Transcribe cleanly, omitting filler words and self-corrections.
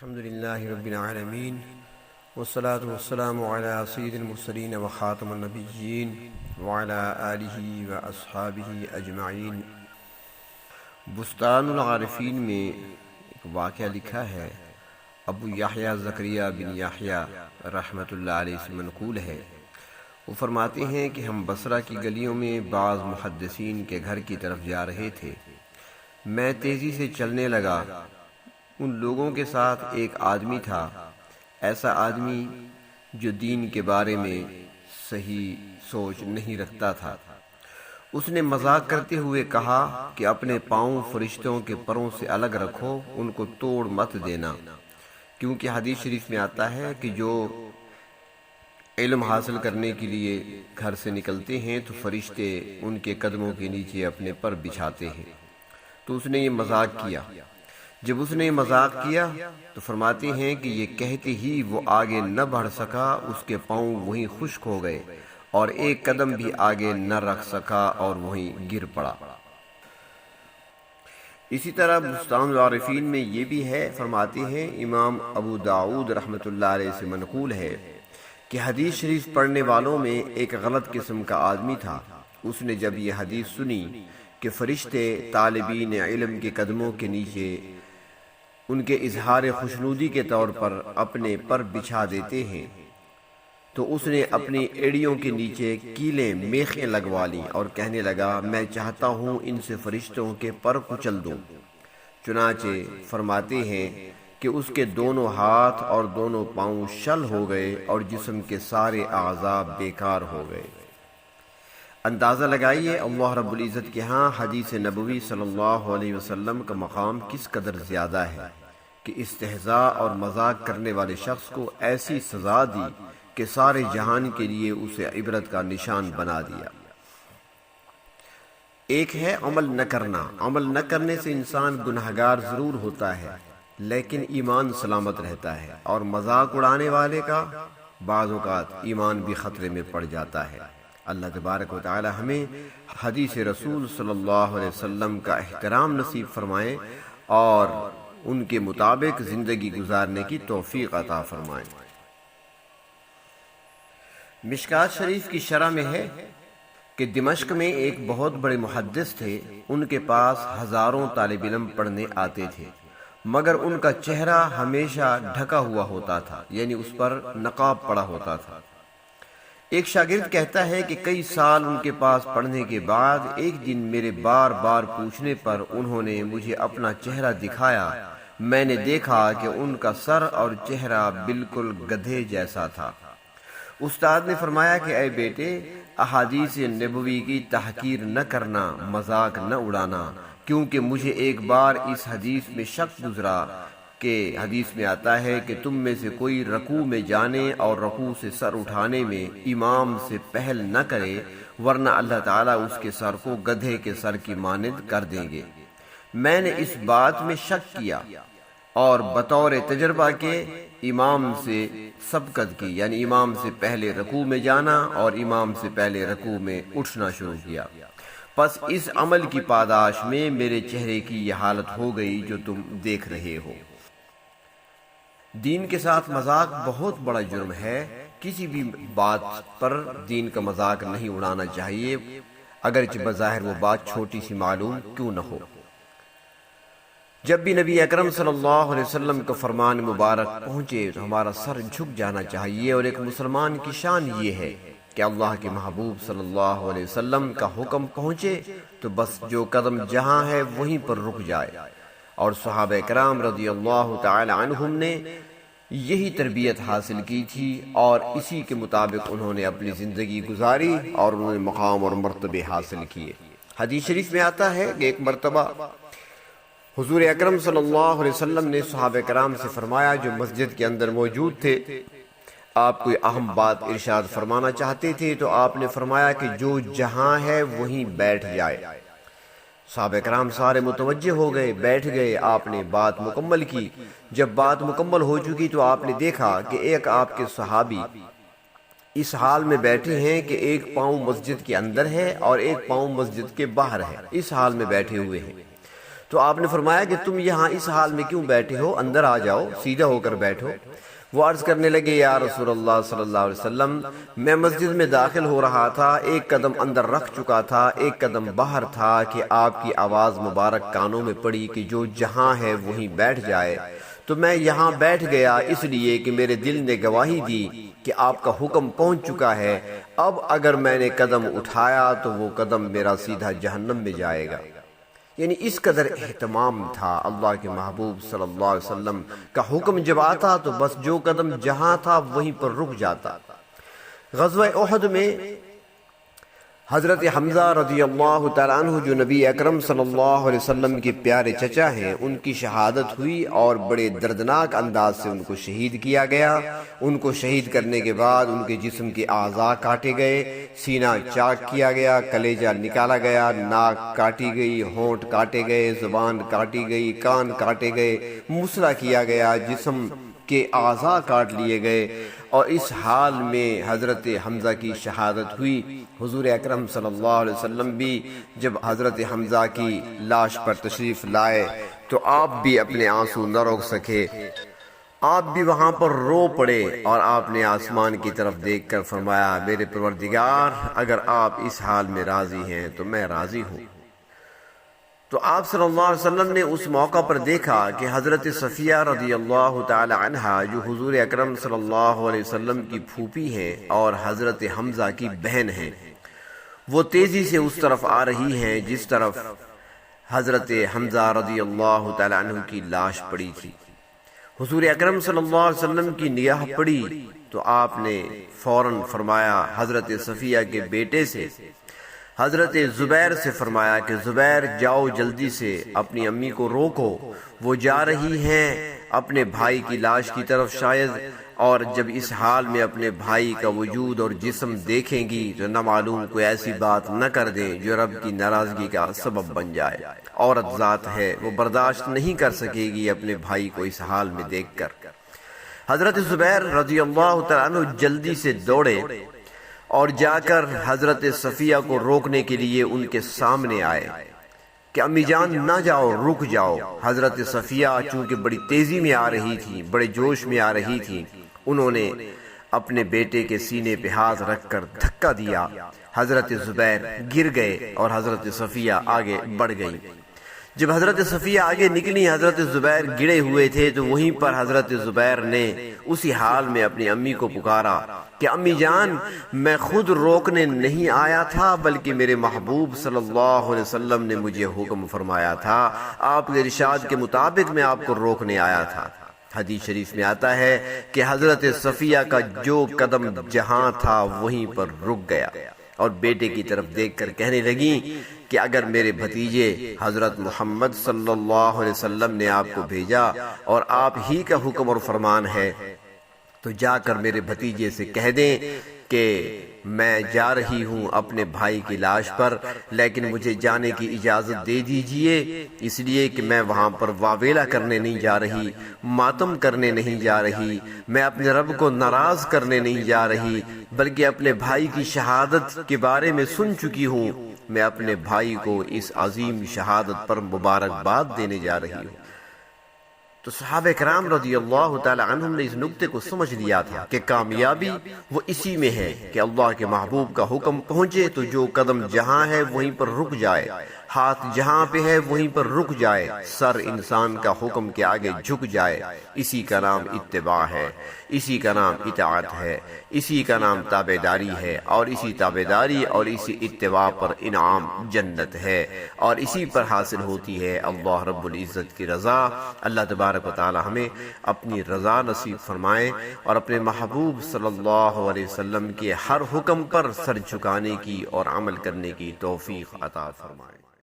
الحمد للہ رب العالمین والصلاة والسلام علی سید المرسلین وخاتم النبیین وعلی آلہ واصحابہ اجمعین۔ بستان العارفین میں ایک واقعہ لکھا ہے، ابو یحییٰ زکریا بن یحییٰ رحمۃ اللہ علیہ سے منقول ہے۔ وہ فرماتے ہیں کہ ہم بصرہ کی گلیوں میں بعض محدثین کے گھر کی طرف جا رہے تھے۔ میں تیزی سے چلنے لگا۔ ان لوگوں کے ساتھ ایک آدمی تھا، ایسا آدمی جو دین کے بارے میں صحیح سوچ نہیں رکھتا تھا۔ اس نے مذاق کرتے ہوئے کہا کہ اپنے پاؤں فرشتوں کے پروں سے الگ رکھو، ان کو توڑ مت دینا، کیونکہ حدیث شریف میں آتا ہے کہ جو علم حاصل کرنے کے لیے گھر سے نکلتے ہیں تو فرشتے ان کے قدموں کے نیچے اپنے پر بچھاتے ہیں۔ تو اس نے یہ مذاق کیا۔ جب اس نے مذاق کیا تو فرماتے ہیں کہ یہ کہتے ہی وہ آگے نہ بڑھ سکا، اس کے پاؤں وہیں خشک ہو گئے اور ایک قدم بھی آگے نہ رکھ سکا اور وہیں گر پڑا۔ اسی طرح بستان العارفین میں یہ بھی ہے، فرماتے ہیں امام ابو داؤد رحمۃ اللہ علیہ سے منقول ہے کہ حدیث شریف پڑھنے والوں میں ایک غلط قسم کا آدمی تھا۔ اس نے جب یہ حدیث سنی کہ فرشتے طالبین علم کے قدموں کے نیچے ان کے اظہار خوشنودی کے طور پر اپنے پر بچھا دیتے ہیں، تو اس نے اپنی ایڑیوں کے نیچے کیلیں میخیں لگوا لیں اور کہنے لگا، میں چاہتا ہوں ان سے فرشتوں کے پر کچل دوں۔ چنانچہ فرماتے ہیں کہ اس کے دونوں ہاتھ اور دونوں پاؤں شل ہو گئے اور جسم کے سارے اعضاء بیکار ہو گئے۔ اندازہ لگائیے اللہ رب العزت کے ہاں حدیث نبوی صلی اللہ علیہ وسلم کا مقام کس قدر زیادہ ہے کہ استہزاء اور مذاق کرنے والے شخص کو ایسی سزا دی کہ سارے جہان کے لیے اسے عبرت کا نشان بنا دیا۔ ایک ہے عمل نہ کرنا۔ عمل نہ کرنے سے انسان گنہگار ضرور ہوتا ہے لیکن ایمان سلامت رہتا ہے، اور مذاق اڑانے والے کا بعض اوقات ایمان بھی خطرے میں پڑ جاتا ہے۔ اللہ تبارک و تعالی ہمیں حدیث رسول صلی اللہ علیہ وسلم کا احترام نصیب فرمائے اور ان کے مطابق زندگی گزارنے کی توفیق عطا فرمائے۔ مشکات شریف کی شرح میں ہے کہ دمشق میں ایک بہت بڑے محدث تھے، ان کے پاس ہزاروں طالب علم پڑھنے آتے تھے، مگر ان کا چہرہ ہمیشہ ڈھکا ہوا ہوتا تھا، یعنی اس پر نقاب پڑا ہوتا تھا۔ ایک شاگرد کہتا ہے کہ کئی سال ان کے پاس پڑھنے کے بعد ایک دن میرے بار بار پوچھنے پر انہوں نے مجھے اپنا چہرہ دکھایا۔ میں نے دیکھا کہ ان کا سر اور چہرہ بالکل گدھے جیسا تھا۔ استاد نے فرمایا کہ اے بیٹے، احادیث نبوی کی تحقیر نہ کرنا، مذاق نہ اڑانا، کیونکہ مجھے ایک بار اس حدیث میں شک گزرا کہ حدیث میں آتا ہے کہ تم میں سے کوئی رکوع میں جانے اور رکوع سے سر اٹھانے میں امام سے پہل نہ کرے، ورنہ اللہ تعالیٰ اس کے سر کو گدھے کے سر کی مانند کر دیں گے۔ میں نے اس بات میں شک کیا اور بطور تجربہ کے امام سے سبقت کی، یعنی امام سے پہلے رکوع میں جانا اور امام سے پہلے رکوع میں اٹھنا شروع کیا۔ پس اس عمل کی پاداش میں میرے چہرے کی یہ حالت ہو گئی جو تم دیکھ رہے ہو۔ دین کے ساتھ مذاق بہت بڑا جرم ہے۔ کسی بھی بات پر دین کا مذاق نہیں اڑانا چاہیے، اگرچہ بظاہر وہ بات چھوٹی سی معلوم کیوں نہ ہو۔ جب بھی نبی اکرم صلی اللہ علیہ وسلم کا فرمان مبارک پہنچے تو ہمارا سر جھک جانا چاہیے، اور ایک مسلمان کی شان یہ ہے کہ اللہ کے محبوب صلی اللہ علیہ وسلم کا حکم پہنچے تو بس جو قدم جہاں ہے وہیں پر رک جائے، اور صحابہ کرام رضی اللہ تعالی عنہم نے یہی تربیت حاصل کی تھی اور اسی کے مطابق انہوں نے اپنی زندگی گزاری اور انہوں نے مقام اور مرتبے حاصل کیے۔ حدیث شریف میں آتا ہے کہ ایک مرتبہ حضور اکرم صلی اللہ علیہ وسلم نے صحابہ کرام سے فرمایا جو مسجد کے اندر موجود تھے، آپ کوئی اہم بات ارشاد فرمانا چاہتے تھے تو آپ نے فرمایا کہ جو جہاں ہے وہیں بیٹھ جائے۔ صحابہ کرام سارے متوجہ ہو گئے، بیٹھ گئے۔ آپ نے بات مکمل کی۔ جب بات مکمل ہو چکی تو آپ نے دیکھا کہ ایک آپ کے صحابی اس حال میں بیٹھے ہیں کہ ایک پاؤں مسجد کے اندر ہے اور ایک پاؤں مسجد کے باہر ہے، اس حال میں بیٹھے ہوئے ہیں۔ تو آپ نے فرمایا کہ تم یہاں اس حال میں کیوں بیٹھے ہو، اندر آ جاؤ، سیدھا ہو کر بیٹھو۔ وہ عرض کرنے لگے یا رسول اللہ صلی اللہ علیہ وسلم، میں مسجد میں داخل ہو رہا تھا، ایک قدم اندر رکھ چکا تھا، ایک قدم باہر تھا کہ آپ کی آواز مبارک کانوں میں پڑی کہ جو جہاں ہے وہیں بیٹھ جائے، تو میں یہاں بیٹھ گیا، اس لیے کہ میرے دل نے گواہی دی کہ آپ کا حکم پہنچ چکا ہے۔ اب اگر میں نے قدم اٹھایا تو وہ قدم میرا سیدھا جہنم میں جائے گا۔ یعنی اس قدر اہتمام تھا اللہ کے محبوب صلی اللہ علیہ وسلم کا، حکم جب آتا تو بس جو قدم جہاں تھا وہیں پر رک جاتا۔ غزوہ احد میں حضرت حمزہ رضی اللہ تعالیٰ عنہ جو نبی اکرم صلی اللہ علیہ وسلم کے پیارے چچا ہیں، ان کی شہادت ہوئی اور بڑے دردناک انداز سے ان کو شہید کیا گیا۔ ان کو شہید کرنے کے بعد ان کے جسم کے اعضاء کاٹے گئے، سینہ چاک کیا گیا، کلیجہ نکالا گیا، ناک کاٹی گئی، ہونٹ کاٹے گئے، زبان کاٹی گئی، کان کاٹے گئے، مسلح کیا گیا، جسم کے اعضاء کاٹ لیے گئے، اور اس حال میں حضرت حمزہ کی شہادت ہوئی۔ حضور اکرم صلی اللہ علیہ وسلم بھی جب حضرت حمزہ کی لاش پر تشریف لائے تو آپ بھی اپنے آنسو نہ روک سکے، آپ بھی وہاں پر رو پڑے، اور آپ نے آسمان کی طرف دیکھ کر فرمایا میرے پروردگار، اگر آپ اس حال میں راضی ہیں تو میں راضی ہوں۔ تو آپ صلی اللہ علیہ وسلم نے اس موقع پر دیکھا کہ حضرت صفیہ رضی اللہ تعالی عنہا جو حضور اکرم صلی اللہ علیہ وسلم کی پھوپھی ہیں اور حضرت حمزہ کی بہن ہیں، وہ تیزی سے اس طرف آ رہی ہیں جس طرف حضرت حمزہ رضی اللہ تعالی عنہ کی لاش پڑی تھی۔ حضور اکرم صلی اللہ علیہ وسلم کی نگاہ پڑی تو آپ نے فوراً فرمایا حضرت صفیہ کے بیٹے سے، حضرت زبیر سے فرمایا کہ زبیر جاؤ جلدی سے اپنی امی کو روکو، وہ جا رہی ہیں اپنے بھائی کی لاش کی طرف شاید، اور جب اس حال میں اپنے بھائی کا وجود اور جسم دیکھیں گی تو نہ معلوم کوئی ایسی بات نہ کر دیں جو رب کی ناراضگی کا سبب بن جائے۔ عورت ذات ہے، وہ برداشت نہیں کر سکے گی اپنے بھائی کو اس حال میں دیکھ کر۔ حضرت زبیر رضی اللہ تعالیٰ عنہ جلدی سے دوڑے اور جا کر حضرت صفیہ کو روکنے کے لیے ان کے سامنے آئے کہ امی جان نہ جاؤ، رک جاؤ۔ حضرت صفیہ چونکہ بڑی تیزی میں آ رہی تھی، بڑے جوش میں آ رہی تھی، انہوں نے اپنے بیٹے کے سینے پہ ہاتھ رکھ کر دھکا دیا، حضرت زبیر گر گئے اور حضرت صفیہ آگے بڑھ گئی۔ جب حضرت صفیہ آگے نکلی، حضرت زبیر گڑے ہوئے تھے، تو وہیں پر حضرت زبیر نے اسی حال میں اپنی امی کو پکارا کہ امی جان، میں خود روکنے نہیں آیا تھا بلکہ میرے محبوب صلی اللہ علیہ وسلم نے مجھے حکم فرمایا تھا، آپ کے ارشاد کے مطابق میں آپ کو روکنے آیا تھا۔ حدیث شریف میں آتا ہے کہ حضرت صفیہ کا جو قدم جہاں تھا وہیں پر رک گیا، اور بیٹے کی طرف دیکھ کر کہنے لگیں کہ اگر میرے بھتیجے حضرت محمد صلی اللہ علیہ وسلم نے آپ کو بھیجا اور آپ ہی کا حکم اور فرمان ہے تو جا کر میرے بھتیجے سے کہہ دیں کہ میں جا رہی ہوں اپنے بھائی کی لاش پر، لیکن مجھے جانے کی اجازت دے دیجئے، اس لیے کہ میں وہاں پر واویلا کرنے نہیں جا رہی، ماتم کرنے نہیں جا رہی، میں اپنے رب کو ناراض کرنے نہیں جا رہی، بلکہ اپنے بھائی کی شہادت کے بارے میں سن چکی ہوں، میں اپنے بھائی کو اس عظیم شہادت پر مبارکباد دینے جا رہی ہوں۔ تو صحابہ کرام رضی اللہ تعالی عنہم نے اس نکتے کو سمجھ لیا تھا کہ کامیابی وہ اسی میں ہے کہ اللہ کے محبوب کا حکم پہنچے تو جو قدم جہاں ہے وہیں پر رک جائے، ہاتھ جہاں پہ ہے وہیں پر رک جائے، سر انسان کا حکم کے آگے جھک جائے۔ اسی کا نام اتباع ہے، اسی کا نام اطاعت ہے، اسی کا نام تابعداری ہے، اور اسی تابعداری اور اسی اتباع پر انعام جنت ہے، اور اسی پر حاصل ہوتی ہے اللہ رب العزت کی رضا۔ اللہ تبارک و تعالی ہمیں اپنی رضا نصیب فرمائے اور اپنے محبوب صلی اللہ علیہ وسلم کے ہر حکم پر سر جھکانے کی اور عمل کرنے کی توفیق عطا فرمائے۔